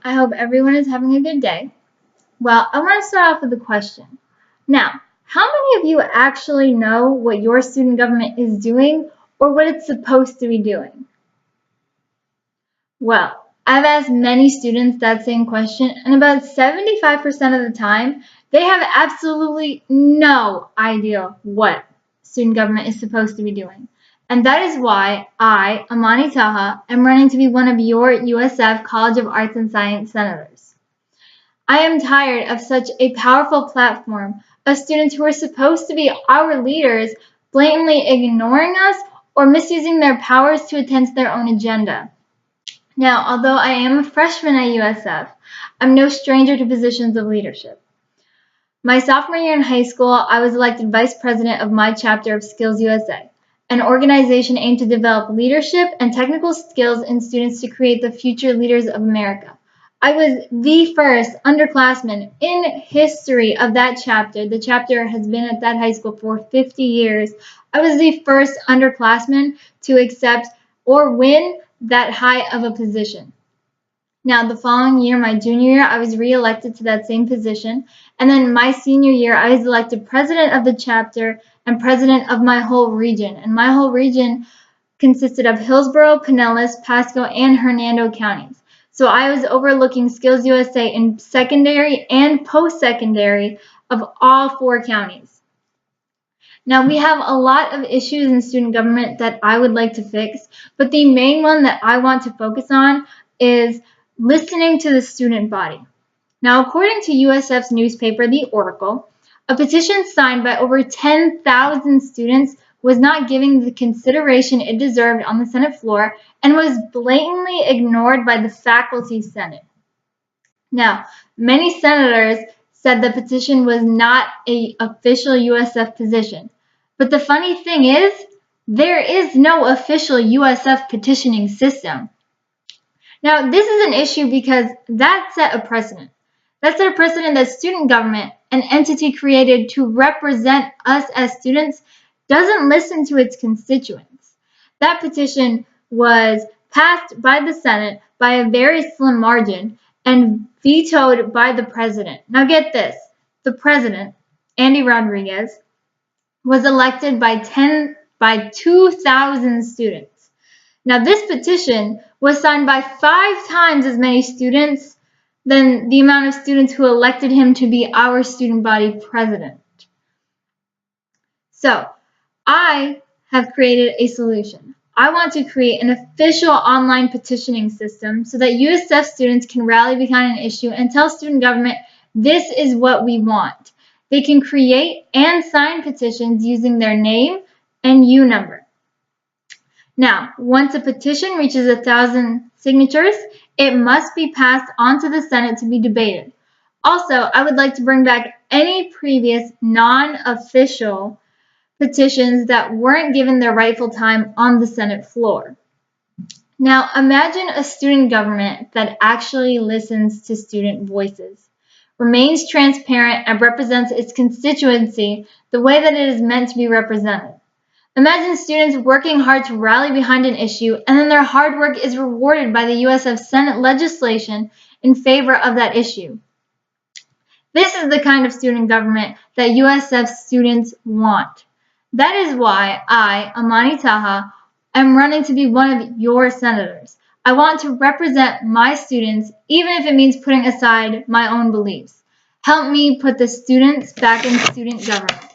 I hope everyone is having a good day. Well, I want to start off with a question. Now, how many of you actually know what your student government is doing or what it's supposed to be doing? Well, I've asked many students that same question, and about 75% of the time, they have absolutely no idea what student government is supposed to be doing. And that is why I, Amani Taha, am running to be one of your USF College of Arts and Science senators. I am tired of such a powerful platform of students who are supposed to be our leaders blatantly ignoring us or misusing their powers to attend to their own agenda. Now, although I am a freshman at USF, I'm no stranger to positions of leadership. My sophomore year in high school, I was elected vice president of my chapter of Skills USA, an organization aimed to develop leadership and technical skills in students to create the future leaders of America. I was the first underclassman in history of that chapter. The chapter has been at that high school for 50 years. I was the first underclassman to accept or win that high of a position. Now, the following year, my junior year, I was reelected to that same position. And then my senior year, I was elected president of the chapter and president of my whole region. And my whole region consisted of Hillsborough, Pinellas, Pasco, and Hernando counties. So I was overlooking Skills USA in secondary and post-secondary of all 4 counties. Now, we have a lot of issues in student government that I would like to fix, but the main one that I want to focus on is listening to the student body. Now, according to USF's newspaper, The Oracle, a petition signed by over 10,000 students was not given the consideration it deserved on the Senate floor and was blatantly ignored by the faculty Senate. Now, many senators said the petition was not an official USF position. But the funny thing is, there is no official USF petitioning system. Now, this is an issue because that set a precedent. That set a precedent that student government, an entity created to represent us as students, doesn't listen to its constituents. That petition was passed by the Senate by a very slim margin and vetoed by the president. Now get this, the president, Andy Rodriguez, was elected by 2,000 students. Now, this petition was signed by 5 times as many students than the amount of students who elected him to be our student body president. So, I have created a solution. I want to create an official online petitioning system so that USF students can rally behind an issue and tell student government, this is what we want. They can create and sign petitions using their name and U number. Now, once a petition reaches 1,000 signatures, it must be passed on to the Senate to be debated. Also, I would like to bring back any previous non-official petitions that weren't given their rightful time on the Senate floor. Now, imagine a student government that actually listens to student voices, remains transparent, and represents its constituency the way that it is meant to be represented. Imagine students working hard to rally behind an issue, and then their hard work is rewarded by the USF Senate legislation in favor of that issue. This is the kind of student government that USF students want. That is why I, Amani Taha, am running to be one of your senators. I want to represent my students, even if it means putting aside my own beliefs. Help me put the students back in student government.